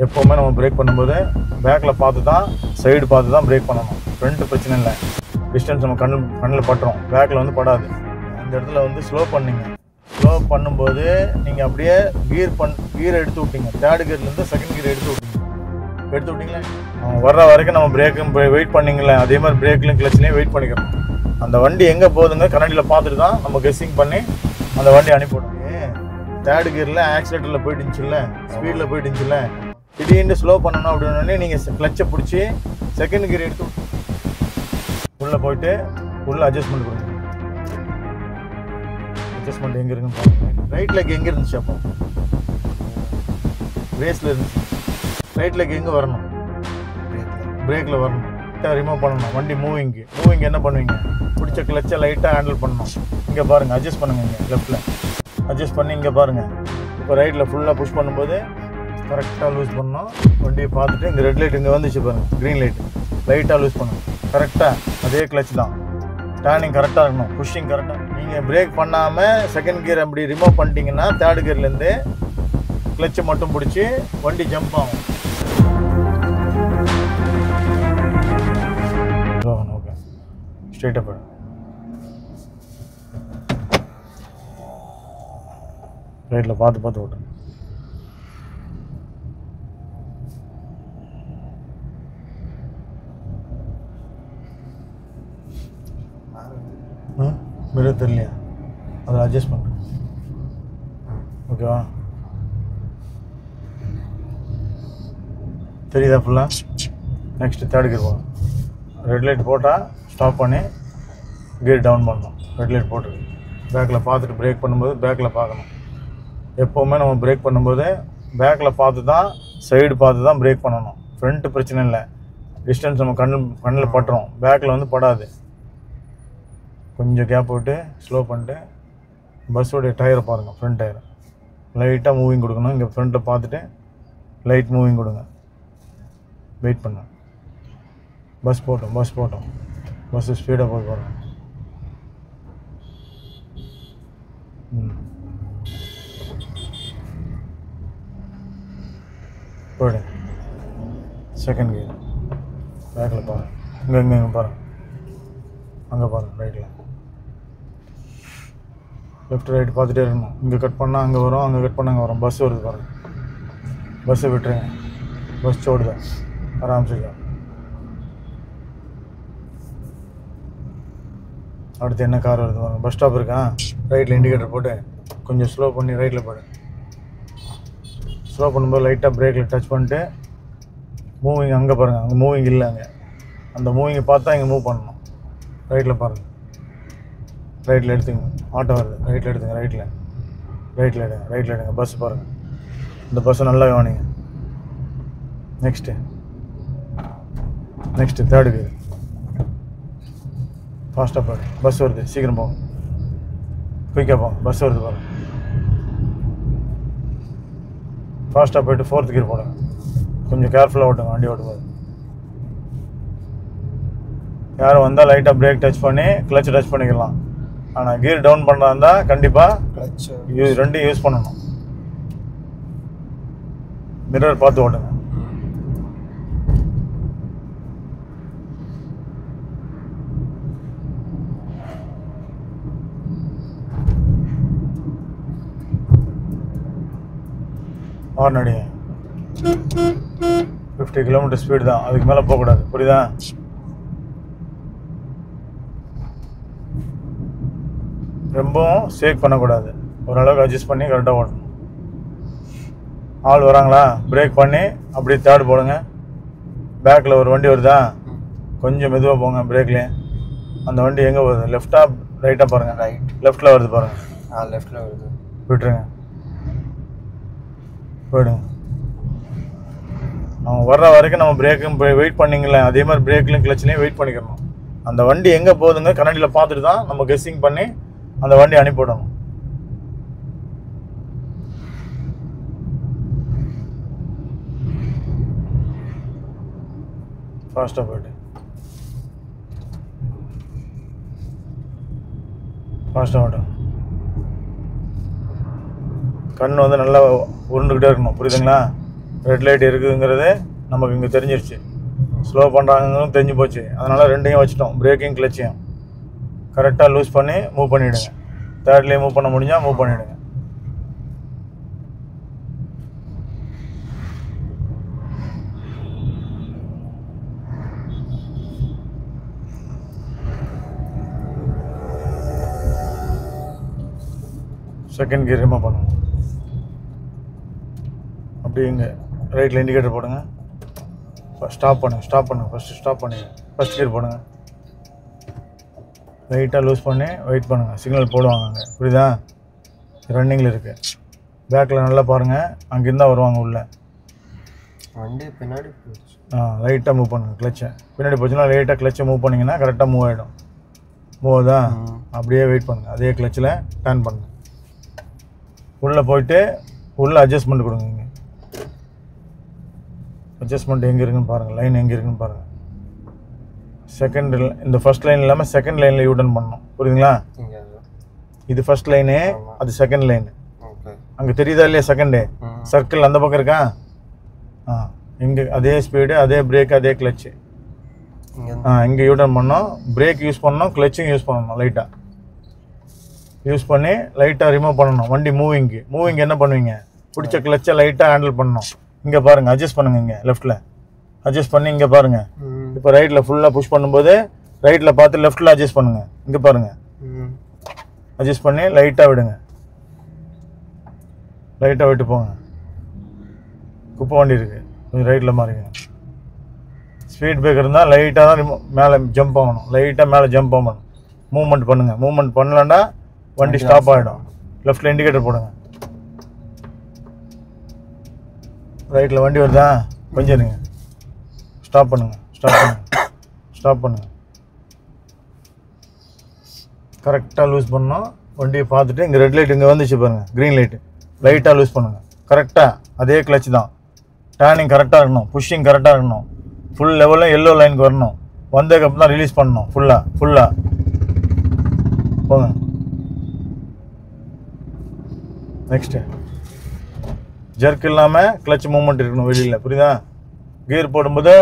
எப்போவுமே நம்ம பிரேக் பண்ணும்போது பேக்கில் பார்த்து தான், சைடு பார்த்து தான் பிரேக் பண்ணணும். ஃப்ரண்ட்டு பிரச்சனை இல்லை, டிஸ்டன்ஸ் நம்ம கண்ணில் பட்டுரும், பேக்கில் வந்து படாது. இந்த இடத்துல வந்து ஸ்லோ பண்ணிங்க. ஸ்லோ பண்ணும்போது நீங்கள் அப்படியே கீரை எடுத்து விட்டீங்க. தேர்டு கியர்லேருந்து செகண்ட் கியர் எடுத்து விட்டீங்களே, வர்ற வரைக்கும் நம்ம பிரேக்கும் வெயிட் பண்ணிங்களே, அதே மாதிரி பிரேக்லையும் கிளச்லையும் வெயிட் பண்ணிக்கிறோம். அந்த வண்டி எங்கே போகுதுங்க கண்ணாடியில் பார்த்துட்டு தான் நம்ம கெஸ்ஸிங் பண்ணி அந்த வண்டி அனுப்பிவிடும். தேர்டு கியரில் ஆக்சிலேட்டரில் போயிட்டு இருந்துச்சுல்ல, ஸ்பீடில் போயிட்டு இருந்துச்சுல்ல, திடீர்னு ஸ்லோ பண்ணணும் அப்படின்னே நீங்கள் கிளச்சை பிடிச்சி செகண்ட் கியர் எடுத்து உள்ளே போயிட்டு உள்ளே அட்ஜஸ்ட்மெண்ட் கொடுங்க. அட்ஜஸ்ட்மெண்ட் எங்கே இருக்குன்னு பாருங்க. ரைட் லெக் எங்கே இருந்துச்சு? அப்போ ரேஸில் இருந்துச்சு. ரைட் லெக் எங்கே வரணும்? பிரேக்கில் வரணும். ரிமூவ் பண்ணணும். வண்டி மூவிங் என்ன பண்ணுவீங்க? பிடிச்ச கிளச்சை லைட்டாக ஹேண்டில் பண்ணணும். இங்கே பாருங்கள், அட்ஜஸ்ட் பண்ணுங்கள். இங்கே லெஃப்ட்டில் அட்ஜஸ்ட் பண்ணி இங்கே பாருங்கள். இப்போ ரைட்டில் ஃபுல்லாக புஷ் பண்ணும்போது கரெக்டாக லூஸ் பண்ணணும். வண்டியை பார்த்துட்டு இங்கே ரெட் லைட் இங்கே வந்துச்சு பாருங்கள், க்ரீன் லைட்டாக லூஸ் பண்ணணும். கரெக்டாக அதே கிளச் தான். டர்னிங் கரெக்டாக இருக்கணும், புஷ்ஷிங் கரெக்டாக. நீங்கள் பிரேக் பண்ணாமல் செகண்ட் கியர் அப்படி ரிமூவ் பண்ணிட்டீங்கன்னா தேர்டு கியர்லேருந்து கிளச்சை மட்டும் பிடிச்சி வண்டி ஜம்ப் ஆகும். ஓகே, ஸ்ட்ரெயிட்டாக போய்டும். ரைட்டில் பார்த்து ஓட்டுங்க. மிரர் தெரியலையா? அதில் அட்ஜஸ்ட் பண்ணுறேன். ஓகேவா? தெரியுதா ஃபுல்லாக? நெக்ஸ்ட்டு தேர்ட் கியர் போகணும். ரெட் லைட் போட்டால் ஸ்டாப் பண்ணி கியர் டவுன் பண்ணணும். ரெட் லைட் போட்டு பேக்கில் பார்த்துட்டு பிரேக் பண்ணும்போது பேக்கில் பார்க்கணும். எப்போவுமே நம்ம பிரேக் பண்ணும்போது பேக்கில் பார்த்து தான், சைடு பார்த்து தான் பிரேக் பண்ணணும். ஃப்ரண்ட்டு பிரச்சனை இல்லை, டிஸ்டன்ஸ் நம்ம கண்ணில் பட்டுரும், பேக்கில் வந்து படாது. கொஞ்சம் கேப் விட்டு ஸ்லோ பண்ணிட்டு பஸ்ஸோடைய டயரை பாருங்கள். ஃப்ரண்ட் டயரை லைட்டாக மூவிங் கொடுக்கணும். இங்கே ஃப்ரண்ட்டில் பார்த்துட்டு லைட் மூவிங் கொடுங்க. வெயிட் பண்ண பஸ் போட்டோம். பஸ்ஸு ஸ்பீடாக போய் பாருங்கள். போய்டு. செகண்ட் கியர் பேக்கில் பாருங்கள். இங்கே பாருங்கள், அங்கே பாருங்கள். ரைட்டில் லெஃப்ட் ரைட் பார்த்துட்டே இருக்கணும். இங்கே கட் பண்ணால் அங்கே வரும், அங்கே கட் பண்ணால் அங்கே வரும். பஸ் வருது பாருங்கள். பஸ்ஸை விட்டுருங்க. பஸ் ஓடுதா ஆராம்சே. அடுத்து என்ன கார் வருது பாருங்கள். பஸ் ஸ்டாப் இருக்கா? ரைட்டில் இண்டிகேட்டர் போட்டு கொஞ்சம் ஸ்லோ பண்ணி ரைட்டில் போய்டு. ஸ்லோ பண்ணும்போது லைட்டாக பிரேக்கில் டச் பண்ணிட்டு மூவிங் அங்கே பாருங்கள். அங்கே மூவிங் இல்லை, அங்கே அந்த மூவிங்கை பார்த்தா இங்கே மூவ் பண்ணணும். ரைட்டில் பாருங்கள். ரைட்டில் எடுத்துங்க. ஆட்டோ வருது, ரைட்டில் எடுத்துங்க. ரைட்டில் எடுங்க. பஸ் பாருங்கள். இந்த பஸ்ஸை நல்லா கவனிங்க. நெக்ஸ்ட்டு தேர்டு கியர் ஃபாஸ்ட்டாக போய்டு. பஸ் வருது, சீக்கிரம் போங்க, குயிக்காக போங்க. பஸ் வருது பாருங்கள். ஃபாஸ்ட்டாக போய்ட்டு ஃபோர்த் கியர் போடுங்க. கொஞ்சம் கேர்ஃபுல்லாக ஓட்டுங்க வண்டி ஓட்டும்போது. யாரும் வந்தால் லைட்டாக பிரேக் டச் பண்ணி கிளச் டச் பண்ணிக்கலாம். ஆனால் கியர் டவுன் பண்ணுறதா இருந்தால் கண்டிப்பாக கிளச் ரெண்டும் யூஸ் பண்ணணும். மிரர் பார்த்து ஓட்டுங்க. ஹார்ன் அடிங்க. 50 கிலோமீட்டர் ஸ்பீடு தான், அதுக்கு மேலே போகக்கூடாது. புரியுதா? ரொம்பவும் ஷேக் பண்ணக்கூடாது. ஓரளவுக்கு அட்ஜஸ்ட் பண்ணி கரெக்டாக ஓடணும். ஆள் வராங்களா? பிரேக் பண்ணி அப்படியே தேர்டு போடுங்க. பேக்கில் ஒரு வண்டி வருதா? கொஞ்சம் மெதுவாக போங்க பிரேக்லேயே. அந்த வண்டி எங்கே வருது? லெஃப்டாக ரைட்டாக பாருங்கள். லெஃப்ட்டில் வருது பாருங்கள். லெஃப்ட்டில் வருது. விட்டுருங்க, போயிடுங்க. அவங்க வர்ற வரைக்கும் நம்ம பிரேக்கும் வெயிட் பண்ணிங்களே, அதே மாதிரி பிரேக்லையும் கிளச்லையும் வெயிட் பண்ணிக்கணும். அந்த வண்டி எங்கே போகுதுங்க கண்ணாடியில் பார்த்துட்டு தான் நம்ம கெஸ்ஸிங் பண்ணி அந்த வண்டி அனுப்பிவிடணும். ஃபாஸ்ட்டாக போய்ட்டு ஃபாஸ்ட்டாக ஓட்டும். கண் வந்து நல்லா உருண்டுக்கிட்டே இருக்கணும். புரியுதுங்களா? ரெட் லைட் இருக்குதுங்கிறது நமக்கு இங்கே தெரிஞ்சிருச்சு. ஸ்லோ பண்ணுறாங்கன்னு தெரிஞ்சு போச்சு. அதனால் ரெண்டையும் வச்சுட்டோம், பிரேக்கையும் கிளச்சையும் கரெக்டாக லூஸ் பண்ணி மூவ் பண்ணிவிடுங்க. தேர்ட்லேயே மூவ் பண்ண முடிஞ்சால் மூவ் பண்ணிவிடுங்க. செகண்ட் கியர் ரிமூவ் பண்ணுங்க. அப்படியே இங்கே ரைட்டில் இண்டிகேட்டர் போடுங்க. ஸ்டாப் பண்ணுங்க. ஃபஸ்ட்டு ஸ்டாப் பண்ணுங்க. ஃபஸ்ட் கியர் போடுங்க. லைட்டாக லூஸ் பண்ணி வெயிட் பண்ணுங்கள். சிக்னல் போடுவாங்க அங்கே, புரியுதா? ரன்னிங்கில் இருக்குது. பேக்கில் நல்லா பாருங்கள், அங்கேருந்தா வருவாங்க உள்ளே. வண்டி பின்னாடி லைட்டாக மூவ் பண்ணுங்கள். கிளச்சை பின்னாடி போச்சுன்னா லைட்டாக கிளச்சை மூவ் பண்ணிங்கன்னா கரெக்டாக மூவ் ஆகிடும். மூவ் தான். அப்படியே வெயிட் பண்ணுங்கள். அதே கிளச்சில் டர்ன் பண்ணுங்கள். உள்ளே போயிட்டு உள்ளே அட்ஜஸ்ட்மெண்ட் கொடுங்க. இங்கே அட்ஜஸ்ட்மெண்ட் எங்கே இருக்குன்னு பாருங்கள், லைன் எங்கே இருக்குன்னு பாருங்கள். செகண்ட் இந்த ஃபர்ஸ்ட் லைன் இல்லாமல் செகண்ட் லைனில் யூட்டர்ன் பண்ணணும், புரியுதுங்களா? இது ஃபர்ஸ்ட் லைனு, அது செகண்ட் லைனு. அங்கே தெரியுதா இல்லையா? செகண்டு சர்க்கிள் அந்த பக்கம் இருக்கா? இங்கே அதே ஸ்பீடு, அதே பிரேக், அதே கிளச்சு. இங்கே யூட்டர்ன் பண்ணோம், பிரேக் யூஸ் பண்ணணும், கிளச்சும் யூஸ் பண்ணணும். லைட்டாக யூஸ் பண்ணி லைட்டாக ரிமூவ் பண்ணணும். வண்டி மூவிங் என்ன பண்ணுவீங்க? பிடிச்ச கிளச்சை லைட்டாக ஹேண்டில் பண்ணணும். இங்கே பாருங்கள், அட்ஜஸ்ட் பண்ணுங்க. இங்கே லெஃப்ட்டில் அட்ஜஸ்ட் பண்ணி இங்கே பாருங்கள். இப்போ ரைட்டில் ஃபுல்லாக புஷ் பண்ணும்போது ரைட்டில் பார்த்து லெஃப்ட்டில் அட்ஜஸ்ட் பண்ணுங்கள். இங்கே பாருங்கள், அட்ஜஸ்ட் பண்ணி லைட்டாக விடுங்க. லைட்டாக விட்டு போங்க. குப்பை வண்டி இருக்குது, கொஞ்சம் ரைட்டில் மாறிங்க. ஸ்பீட் பிரேக்கர் இருந்தால் லைட்டாக தான் மேலே ஜம்ப் ஆகணும். லைட்டாக மேலே ஜம்ப் ஆகணும். மூவ்மெண்ட் பண்ணுங்கள். மூவ்மெண்ட் பண்ணலன்னா வண்டி ஸ்டாப் ஆகிடும். லெஃப்ட்டில் இண்டிகேட்டர் போடுங்க. ரைட்டில் வண்டி வருதா? கொஞ்சம் இருங்க. ஸ்டாப் பண்ணுங்கள். கரெக்டாக லூஸ் பண்ணோம். வண்டியை பார்த்துட்டு இங்கே ரெட் லைட் இங்கே வந்துச்சு பாருங்கள், க்ரீன் லைட்டு. லைட்டாக லூஸ் பண்ணுங்கள். கரெக்டாக அதே கிளச் தான். டேர்னிங் கரெக்டாக இருக்கணும், புஷ்ஷிங் கரெக்டாக இருக்கணும். ஃபுல் லெவலில் எல்லோ லைனுக்கு வரணும். வந்ததுக்கப்புறம் தான் ரிலீஸ் பண்ணணும். ஃபுல்லாக போங்க. நெக்ஸ்ட்டு ஜர்க் இல்லாமல் கிளச் மூவ்மெண்ட் இருக்கணும் வெளியில், புரியுதா? கியர் போடும்போது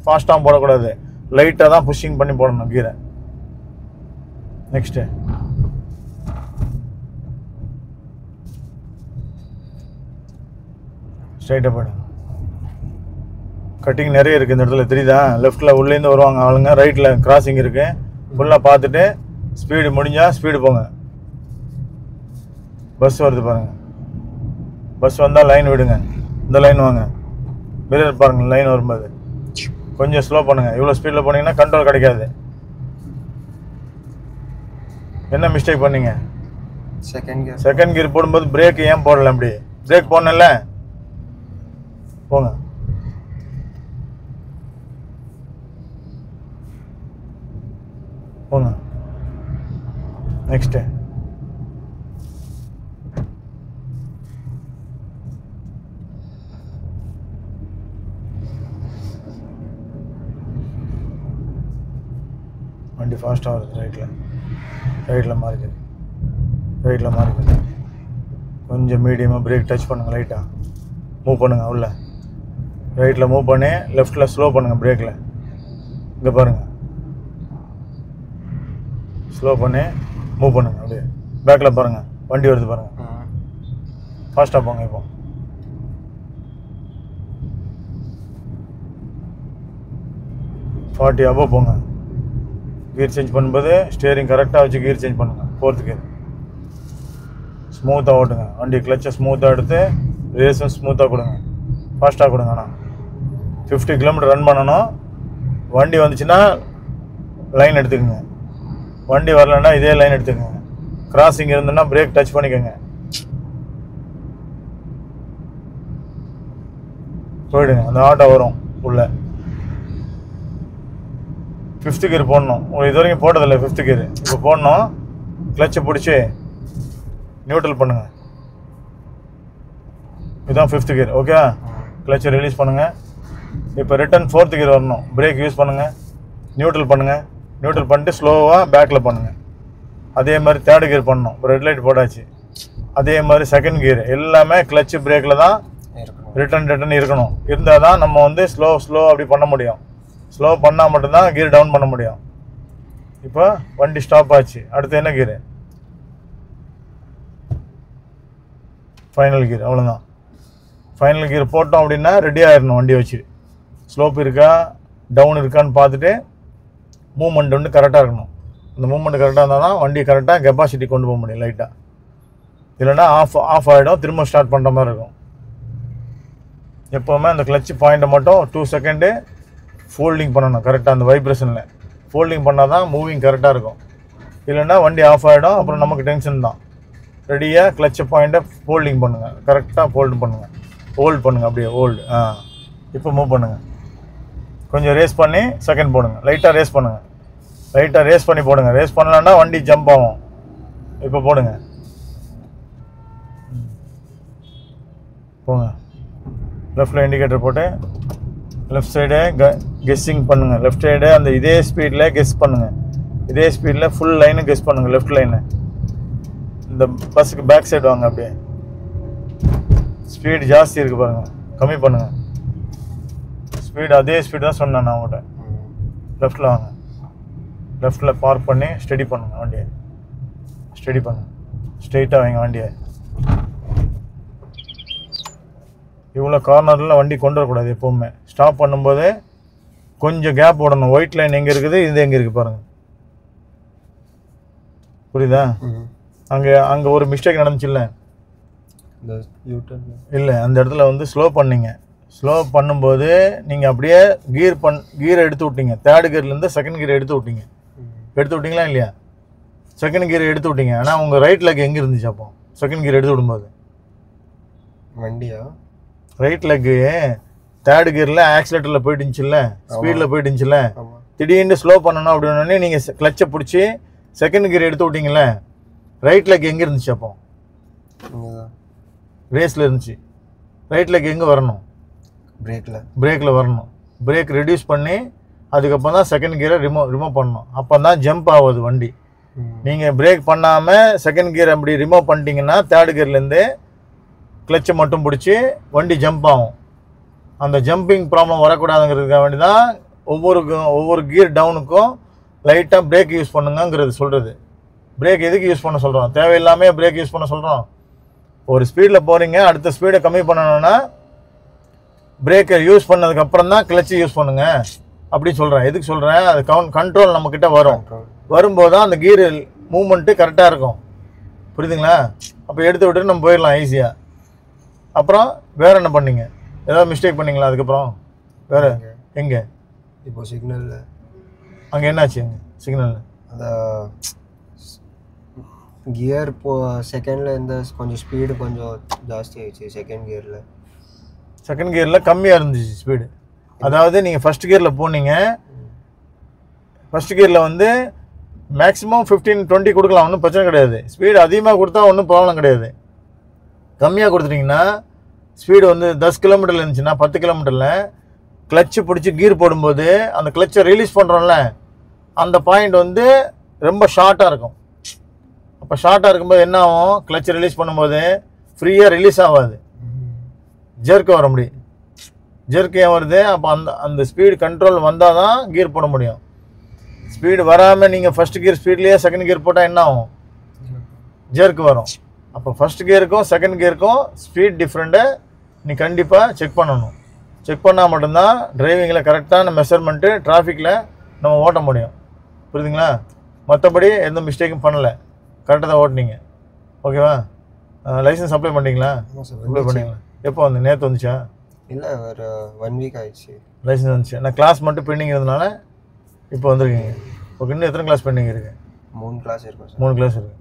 ஃபாஸ்ட்டாக போடக்கூடாது, லைட்டாக தான் புஷ்ஷிங் பண்ணி போடணும் கீரை. நெக்ஸ்ட்டு ஸ்ட்ரைட்டாக போயிடுங்க. கட்டிங் நிறைய இருக்குது இந்த இடத்துல, தெரியுதா? லெஃப்ட்டில் உள்ளேருந்து வருவாங்க ஆளுங்க, ரைட்டில் கிராசிங் இருக்குது. ஃபுல்லாக பார்த்துட்டு ஸ்பீடு முடிஞ்சால் ஸ்பீடு போங்க. பஸ் வருது பாருங்கள், பஸ் வந்தால் லைன் விடுங்க. இந்த லைன் வாங்க. மிரர் பாருங்கள், லைன் வரும்போது கொஞ்சம் ஸ்லோ பண்ணுங்கள். இவ்வளோ ஸ்பீடில் போனீங்கன்னா கண்ட்ரோல் கிடைக்காது. என்ன மிஸ்டேக் பண்ணீங்க? செகண்ட் கியர் போடும்போது பிரேக் ஏன் போடல? அப்படி பிரேக் போடணும்ல, போங்க. நெக்ஸ்ட்டு வண்டி ஃபாஸ்ட்டாக வருது. ரைட்டில் மாறிக்குது. கொஞ்சம் மீடியமாக பிரேக் டச் பண்ணுங்கள். லைட்டாக மூவ் பண்ணுங்கள். உள்ள ரைட்டில் மூவ் பண்ணி லெஃப்ட்டில் ஸ்லோ பண்ணுங்கள். பிரேக்கில் இங்கே பாருங்கள், ஸ்லோ பண்ணி மூவ் பண்ணுங்கள். அப்படியே பேக்கில் பாருங்கள், வண்டி வருது பாருங்கள். ஃபாஸ்ட்டாக போங்க. இப்போ 40 above போங்க. கியர் சேஞ்ச் பண்ணும்போது ஸ்டியரிங் கரெக்டாக வச்சு கியர் சேஞ்ச் பண்ணுங்கள். 4th கியர் ஸ்மூத்தாக ஓட்டுங்க. வண்டி கிளச்சை ஸ்மூத்தாக எடுத்து ரேஸும் ஸ்மூத்தாக கொடுங்க. ஃபாஸ்ட்டாக கொடுங்க. ஆனால் 50 கிலோமீட்டர் ரன் பண்ணணும். வண்டி வந்துச்சுன்னா லைன் எடுத்துக்கோங்க. வண்டி வரலன்னா இதே லைன் எடுத்துக்கோங்க. கிராசிங் இருந்துன்னா பிரேக் டச் பண்ணிக்கோங்க. போயிடுங்க. அந்த ஆட்டோ வரும் உள்ள. 5th கியர் போடணும். உங்களுக்கு இது வரைக்கும் போட்டதில்லை 5th கியர், இப்போ போடணும். கிளச்சை பிடிச்சி நியூட்ரல் பண்ணுங்க. இதுதான் 5th கியர். ஓகே, கிளச்சை ரிலீஸ் பண்ணுங்கள். இப்போ ரிட்டன் 4th கியர் வரணும். பிரேக் யூஸ் பண்ணுங்கள், நியூட்ரல் பண்ணுங்கள். நியூட்ரல் பண்ணிட்டு ஸ்லோவாக பேக்கில் பண்ணுங்கள். அதே மாதிரி 3rd கியர் பண்ணணும். இப்போ ரெட் லைட் போட்டாச்சு. அதே மாதிரி 2nd கியர் எல்லாமே கிளச்சு பிரேக்கில் தான் இருக்கணும். ரிட்டன் இருக்கணும். இருந்தால் தான் நம்ம வந்து ஸ்லோ அப்படி பண்ண முடியும். ஸ்லோ பண்ணால் மட்டும்தான் கியர் டவுன் பண்ண முடியும். இப்போ வண்டி ஸ்டாப் ஆச்சு. அடுத்து என்ன கியரு? Final gear. அவ்வளோதான். ஃபைனல் கியர் போட்டோம் அப்படின்னா ரெடி ஆயிடணும். வண்டி வச்சு ஸ்லோப் இருக்கா டவுன் இருக்கான்னு பார்த்துட்டு மூவ்மெண்ட் வந்து கரெக்டாக இருக்கணும். அந்த மூவ்மெண்ட் கரெக்டாக இருந்தால் தான் வண்டி கரெக்டாக கெப்பாசிட்டி கொண்டு போக முடியும். லைட்டாக இல்லைன்னா ஆஃப் ஆகிடும். திரும்ப ஸ்டார்ட் பண்ணுற மாதிரி இருக்கும். எப்போவுமே அந்த கிளச் பாயிண்ட்டை மட்டும் 2 செகண்டு ஃபோல்டிங் பண்ணணும் கரெக்டாக. அந்த வைப்ரேஷனில் ஃபோல்டிங் பண்ணால் தான் மூவிங் கரெக்டாக இருக்கும். இல்லைன்னா வண்டி ஆஃப் ஆகிடும். அப்புறம் நமக்கு டென்ஷன் தான். ரெடியாக கிளச் பாயிண்ட்டை ஃபோல்டிங் பண்ணுங்கள். கரெக்டாக ஹோல்டு பண்ணுங்கள். அப்படியே ஹோல்டு. இப்போ மூவ் பண்ணுங்கள். கொஞ்சம் ரேஸ் பண்ணி செகண்ட் போடுங்க. லைட்டாக ரேஸ் பண்ணுங்கள். லைட்டாக ரேஸ் பண்ணி போடுங்க. ரேஸ் பண்ணலான்னா வண்டி ஜம்ப் ஆகும். இப்போ போடுங்க. போங்க. லெஃப்டில் இண்டிகேட்டர் போட்டு லெஃப்ட் சைடே கெஸ்ஸிங் பண்ணுங்கள். லெஃப்ட் சைடு அந்த இதே ஸ்பீடில் கெஸ் பண்ணுங்கள். இதே ஸ்பீடில் ஃபுல் லைனு கெஸ் பண்ணுங்கள். லெஃப்ட் லைனு இந்த பஸ்ஸுக்கு பேக் சைடு வாங்க. அப்படியே ஸ்பீடு ஜாஸ்தி இருக்குது பாருங்கள். கம்மி பண்ணுங்கள் ஸ்பீடு. அதே ஸ்பீடு தான் சொன்னேன் நான் உங்கள்கிட்ட. லெஃப்டில் வாங்க. லெஃப்டில் பார்க் பண்ணி ஸ்டடி பண்ணுங்கள். வண்டியை ஸ்டடி பண்ணுங்கள். ஸ்ட்ரெயிட்டாக வைங்க வண்டியை. இவ்வளோ கார்னரில் வண்டி கொண்டு வரக்கூடாது. எப்போவுமே ஸ்டாப் பண்ணும்போது கொஞ்சம் கேப் விடணும். ஒயிட் லைன் எங்கே இருக்குது, இது எங்கே இருக்குது பாருங்கள். புரியுதா? அங்கே ஒரு மிஸ்டேக் நடந்துச்சுல்ல? இல்லை, அந்த இடத்துல வந்து ஸ்லோ பண்ணிங்க. ஸ்லோ பண்ணும்போது நீங்கள் அப்படியே கீரை எடுத்து விட்டீங்க. தேர்டு கியர்லேருந்து செகண்ட் கியர் எடுத்து விட்டீங்களா இல்லையா? செகண்ட் கியர் எடுத்து விட்டீங்க. ஆனால் உங்கள் ரைட் லெக் எங்கே இருந்துச்சு அப்போ செகண்ட் கியர் எடுத்து விடும்போது? வண்டியா ரைட் லெக்கு தேர்டு கியரில் ஆக்சிலேட்டரில் போயிட்டு இருந்துச்சுல்ல, ஸ்பீடில் போயிட்டு இருந்துச்சுல்ல. திடீர்னு ஸ்லோ பண்ணணும் அப்படின்னே நீங்கள் கிளச்சை பிடிச்சி செகண்ட் கியர் எடுத்து விட்டீங்களே, ரைட் லெக் எங்கே இருந்துச்சு அப்போ? ரேஸில் இருந்துச்சு. ரைட் லெக் எங்கே வரணும்? பிரேக்கில் வரணும். பிரேக் ரெடியூஸ் பண்ணி அதுக்கப்புறம் தான் செகண்ட் கியரை ரிமூவ் பண்ணணும். அப்போ தான் ஜம்ப் ஆகுது வண்டி. நீங்கள் பிரேக் பண்ணாமல் செகண்ட் கியர் அப்படி ரிமூவ் பண்ணிட்டீங்கன்னா தேர்டு கியர்லேருந்து கிளச்சை மட்டும் பிடிச்சி வண்டி ஜம்ப் ஆகும். அந்த ஜம்பிங் ப்ராப்ளம் வரக்கூடாதுங்கிறதுக்காக வேண்டி தான் ஒவ்வொரு கியர் டவுனுக்கும் லைட்டாக பிரேக் யூஸ் பண்ணுங்கிறது சொல்கிறது. பிரேக் எதுக்கு யூஸ் பண்ண சொல்கிறோம்? தேவையில்லாமல் பிரேக் யூஸ் பண்ண சொல்கிறோம். ஒரு ஸ்பீடில் போகிறீங்க, அடுத்த ஸ்பீடை கம்மி பண்ணணும்னா பிரேக்கை யூஸ் பண்ணதுக்கப்புறம் தான் கிளச்சை யூஸ் பண்ணுங்க அப்படி சொல்கிறேன். எதுக்கு சொல்கிறேன்? அது கண்ட்ரோல் நம்மக்கிட்ட வரும்போது தான் அந்த கியர் மூவ்மெண்ட்டு கரெக்டாக இருக்கும். புரியுதுங்களா? அப்போ எடுத்து விட்டுட்டு நம்ம போயிடலாம் ஈஸியாக. அப்புறம் வேறு என்ன பண்ணீங்க? ஏதாவது மிஸ்டேக் பண்ணீங்களா? அதுக்கப்புறம் வேறு எங்கே? இப்போ சிக்னலில் அங்கே என்னாச்சு? அங்கே சிக்னலில் அந்த கியர் செகண்டில் இருந்த கொஞ்சம் ஸ்பீடு கொஞ்சம் ஜாஸ்தி ஆயிடுச்சு. செகண்ட் கியரில் கம்மியாக இருந்துச்சு ஸ்பீடு. அதாவது நீங்கள் ஃபஸ்ட் கியரில் போனீங்க. ஃபஸ்ட் கியரில் வந்து மேக்ஸிமம் 15-20 கொடுக்கலாம், ஒன்றும் பிரச்சனை கிடையாது. ஸ்பீடு அதிகமாக கொடுத்தா ஒன்றும் ப்ராப்ளம் கிடையாது. கம்மியாக கொடுத்துட்டிங்கன்னா ஸ்பீடு வந்து 10 கிலோமீட்டரில் இருந்துச்சுன்னா 10 கிலோமீட்டரில் கிளச்சு பிடிச்சி கீர் போடும்போது அந்த கிளச்சை ரிலீஸ் பண்ணுறோம்ல, அந்த பாயிண்ட் வந்து ரொம்ப ஷார்ட்டாக இருக்கும். அப்போ ஷார்ட்டாக இருக்கும்போது என்ன ஆகும்? கிளச்சை ரிலீஸ் பண்ணும்போது ஃப்ரீயாக ரிலீஸ் ஆகாது, ஜெர்க்கு வர முடியும். ஜெர்க்கு ஏன் வருது? அப்போ அந்த ஸ்பீடு கண்ட்ரோல் வந்தால் தான் கீர் போட முடியும். ஸ்பீடு வராமல் நீங்கள் ஃபஸ்ட் கியர் ஸ்பீட்லேயே செகண்ட் கியர் போட்டால் என்ன ஆகும்? ஜெர்க்கு வரும். அப்போ ஃபஸ்ட் கியருக்கும் செகண்ட் கியருக்கும் ஸ்பீட் டிஃப்ரெண்ட்டை நீ கண்டிப்பாக செக் பண்ணணும். செக் பண்ணால் மட்டும்தான் டிரைவிங்கில் கரெக்டான மெஷர்மெண்ட்டு டிராஃபிக்கில் நம்ம ஓட்ட முடியும். புரியுதுங்களா? மற்றபடி எந்த மிஸ்டேக்கும் பண்ணலை, கரெக்டாக தான் ஓட்டினீங்க. ஓகேவா? லைசன்ஸ் அப்ளை பண்ணிங்களா? அப்ளை பண்ணிங்களா? எப்போ வந்து? நேற்று வந்துச்சா? இல்லை, ஒரு 1 வீக் ஆயிடுச்சு. லைசன்ஸ் வந்துச்சு. நான் கிளாஸ் மட்டும் பெண்டிங் இருந்ததுனால இப்போ வந்துருக்கீங்க. ஓகே. இன்னும் எத்தனை கிளாஸ் பெண்டிங் இருக்குது? 3 கிளாஸ் இருக்கும். 3 கிளாஸ் இருக்குது.